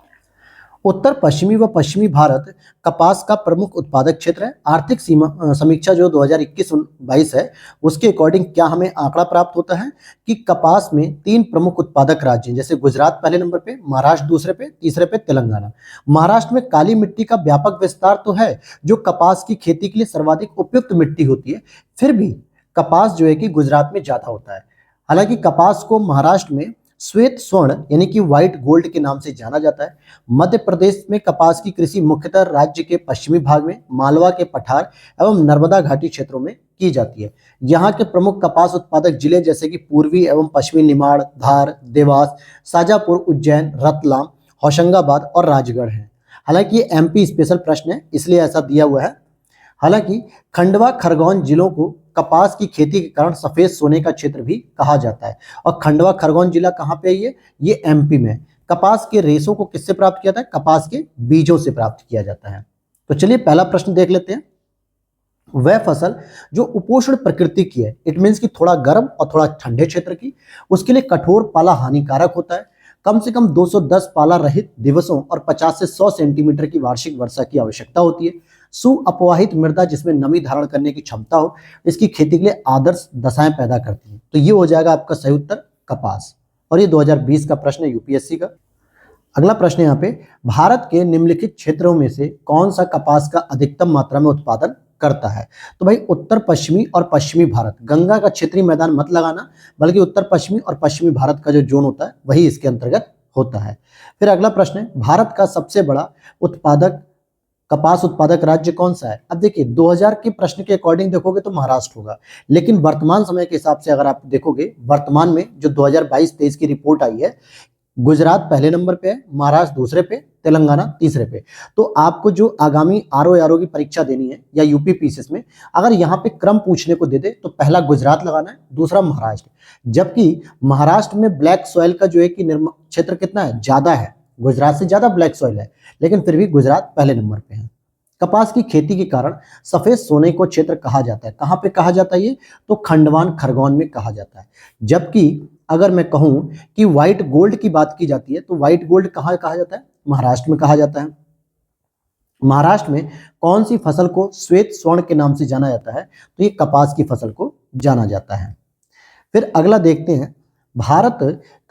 उत्तर पश्चिमी व पश्चिमी भारत कपास का प्रमुख उत्पादक क्षेत्र है। आर्थिक समीक्षा जो 2021-22 है, उसके अकॉर्डिंग क्या हमें आंकड़ा प्राप्त होता है कि कपास में 3 प्रमुख उत्पादक राज्य हैं, जैसे गुजरात पहले नंबर पे, महाराष्ट्र दूसरे पे, तीसरे पे तेलंगाना। महाराष्ट्र में काली मिट्टी का व्यापक विस्तार तो है, जो कपास की खेती के लिए सर्वाधिक उपयुक्त मिट्टी होती है, फिर भी कपास जो है कि गुजरात में ज्यादा होता है। हालांकि कपास को महाराष्ट्र में श्वेत स्वर्ण यानी कि व्हाइट गोल्ड के नाम से जाना जाता है। मध्य प्रदेश में कपास की कृषि मुख्यतः राज्य के पश्चिमी भाग में, मालवा के पठार एवं नर्मदा घाटी क्षेत्रों में की जाती है। यहाँ के प्रमुख कपास उत्पादक जिले जैसे कि पूर्वी एवं पश्चिमी निमाड़, धार, देवास, शाजापुर, उज्जैन, रतलाम, होशंगाबाद और राजगढ़ हैं। हालांकि ये एमपी स्पेशल प्रश्न है, इसलिए ऐसा दिया हुआ है। हालांकि खंडवा, खरगोन जिलों को कपास की खेती के कारण सफेद सोने का क्षेत्र भी कहा जाता है। और खंडवा खरगोन जिला कहाँ पे है ये एमपी में। कपास के रेशों को किससे प्राप्त किया जाता है? कपास के बीजों से प्राप्त किया जाता है। तो चलिए पहला प्रश्न देख लेते हैं। वह फसल जो उपोष्ण प्रकृति की है, इट मीन्स कि थोड़ा गर्म और थोड़ा ठंडे क्षेत्र की, उसके लिए कठोर पाला हानिकारक होता है। कम से कम 210 पाला रहित दिवसों और 50 से 100 सेंटीमीटर की वार्षिक वर्षा की आवश्यकता होती है। सुअपवाहित मृदा जिसमें नमी धारण करने की क्षमता हो, इसकी खेती के लिए आदर्श दशाएं पैदा करती है। तो ये हो जाएगा आपका सही उत्तर कपास। और ये 2020 का प्रश्न है यूपीएससी का। अगला प्रश्न यहाँ पे, भारत के निम्नलिखित क्षेत्रों में से कौन सा कपास का अधिकतम मात्रा में उत्पादन करता है? तो भाई उत्तर पश्चिमी और पश्चिमी भारत, गंगा का क्षेत्रीय मैदान मत लगाना, बल्कि उत्तर पश्चिमी और पश्चिमी भारत का जो जोन होता है वही इसके अंतर्गत होता है। फिर अगला प्रश्न है, भारत का सबसे बड़ा कपास उत्पादक राज्य कौन सा है? अब देखिए 2000 के प्रश्न के अकॉर्डिंग देखोगे तो महाराष्ट्र होगा, लेकिन वर्तमान समय के हिसाब से अगर आप देखोगे, वर्तमान में जो 2022-23 की रिपोर्ट आई है, गुजरात पहले नंबर पे है, महाराष्ट्र दूसरे पे, तेलंगाना तीसरे पे। तो आपको जो आगामी आरओ की परीक्षा देनी है या यूपी पीसीएस में, अगर यहाँ पे क्रम पूछने को दे दे तो पहला गुजरात लगाना है, दूसरा महाराष्ट्र। जबकि महाराष्ट्र में ब्लैक सॉइल का जो है कि क्षेत्र कितना है, ज्यादा है, गुजरात से ज्यादा ब्लैक सॉइल है, लेकिन फिर भी गुजरात पहले नंबर पे है। कपास की खेती के कारण सफेद सोने को क्षेत्र कहा जाता है। कहाँ पे कहा जाता है ये? तो खंडवान खरगोन में कहा जाता है। जबकि अगर मैं कहूं कि व्हाइट गोल्ड की बात की जाती है, तो व्हाइट गोल्ड कहाँ कहा जाता है? महाराष्ट्र में कहा जाता है। महाराष्ट्र में कौन सी फसल को श्वेत स्वर्ण के नाम से जाना जाता है? तो ये कपास की फसल को जाना जाता है। फिर अगला देखते हैं, भारत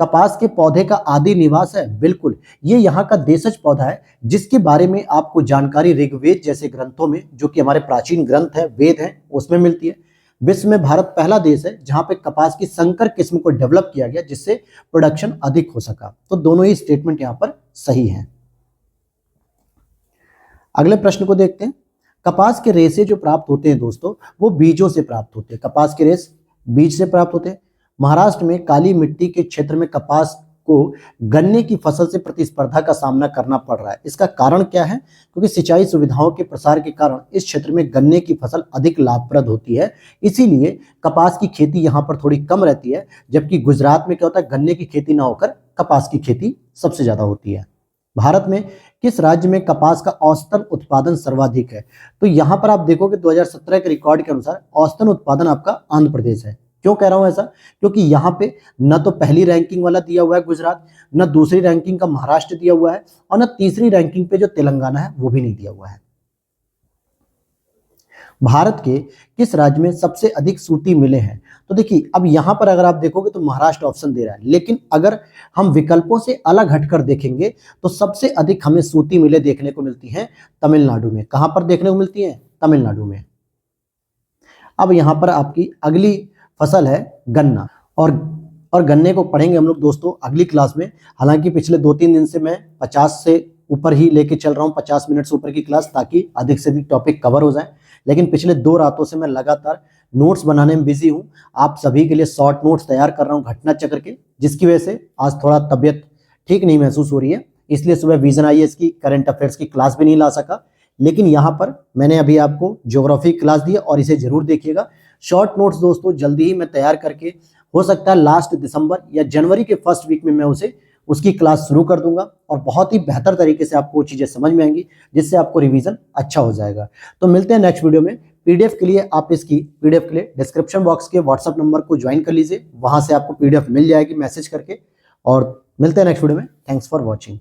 कपास के पौधे का आदि निवास है। बिल्कुल, ये यहाँ का देशज पौधा है, जिसके बारे में आपको जानकारी ऋग्वेद जैसे ग्रंथों में, जो कि हमारे प्राचीन ग्रंथ है, वेद है, उसमें मिलती है। विश्व में भारत पहला देश है जहां पे कपास की संकर किस्म को डेवलप किया गया, जिससे प्रोडक्शन अधिक हो सका। तो दोनों ही स्टेटमेंट यहां पर सही हैं। अगले प्रश्न को देखते हैं। कपास के रेशे जो प्राप्त होते हैं दोस्तों, वो बीजों से प्राप्त होते हैं। कपास के रेश बीज से प्राप्त होते हैं। महाराष्ट्र में काली मिट्टी के क्षेत्र में कपास को गन्ने की फसल से प्रतिस्पर्धा का सामना करना पड़ रहा है। इसका कारण क्या है? क्योंकि सिंचाई सुविधाओं के प्रसार के कारण इस क्षेत्र में गन्ने की फसल अधिक लाभप्रद होती है, इसीलिए कपास की खेती यहाँ पर थोड़ी कम रहती है। जबकि गुजरात में क्या होता है, गन्ने की खेती ना होकर कपास की खेती सबसे ज्यादा होती है। भारत में किस राज्य में कपास का औसतन उत्पादन सर्वाधिक है? तो यहाँ पर आप देखोगे 2017 के रिकॉर्ड के अनुसार औसतन उत्पादन आपका आंध्र प्रदेश है। क्यों कह रहा हूं ऐसा? क्योंकि यहाँ पे न तो पहली रैंकिंग वाला दिया हुआ है गुजरात, न दूसरी रैंकिंग का महाराष्ट्र दिया हुआ है, और न तीसरी रैंकिंग पे जो तेलंगाना है वो भी नहीं दिया हुआ है। भारत के किस राज्य में सबसे अधिक सूती मिलें हैं? तो देखिए अब यहां पर अगर आप देखोगे तो महाराष्ट्र ऑप्शन दे रहा है, लेकिन अगर हम विकल्पों से अलग हटकर देखेंगे तो सबसे अधिक हमें सूती मिलें देखने को मिलती हैं तमिलनाडु में। कहां पर देखने को मिलती हैं? तमिलनाडु में। अब यहाँ पर आपकी अगली फसल है गन्ना, और गन्ने को पढ़ेंगे हम लोग दोस्तों अगली क्लास में। हालांकि पिछले 2-3 दिन से मैं 50 से ऊपर ही लेके चल रहा हूँ, 50 मिनट से ऊपर की क्लास, ताकि अधिक से अधिक टॉपिक कवर हो जाए। लेकिन पिछले 2 रातों से मैं लगातार नोट्स बनाने में बिजी हूँ। आप सभी के लिए शॉर्ट नोट्स तैयार कर रहा हूँ घटना चक्र के, जिसकी वजह से आज थोड़ा तबियत ठीक नहीं महसूस हो रही है, इसलिए सुबह विजन आईएएस की करंट अफेयर्स की क्लास भी नहीं ला सका। लेकिन यहाँ पर मैंने अभी आपको ज्योग्राफी क्लास दी है और इसे जरूर देखिएगा। शॉर्ट नोट्स दोस्तों जल्दी ही मैं तैयार करके, हो सकता है लास्ट दिसंबर या जनवरी के फर्स्ट वीक में मैं उसकी क्लास शुरू कर दूंगा, और बहुत ही बेहतर तरीके से आपको चीजें समझ में आएंगी, जिससे आपको रिवीजन अच्छा हो जाएगा। तो मिलते हैं नेक्स्ट वीडियो में। पीडीएफ के लिए आप इसकी पीडीएफ के लिए डिस्क्रिप्शन बॉक्स के व्हाट्सएप नंबर को ज्वाइन कर लीजिए, वहां से आपको पीडीएफ मिल जाएगी मैसेज करके। और मिलते हैं नेक्स्ट वीडियो में। Thanks for watching.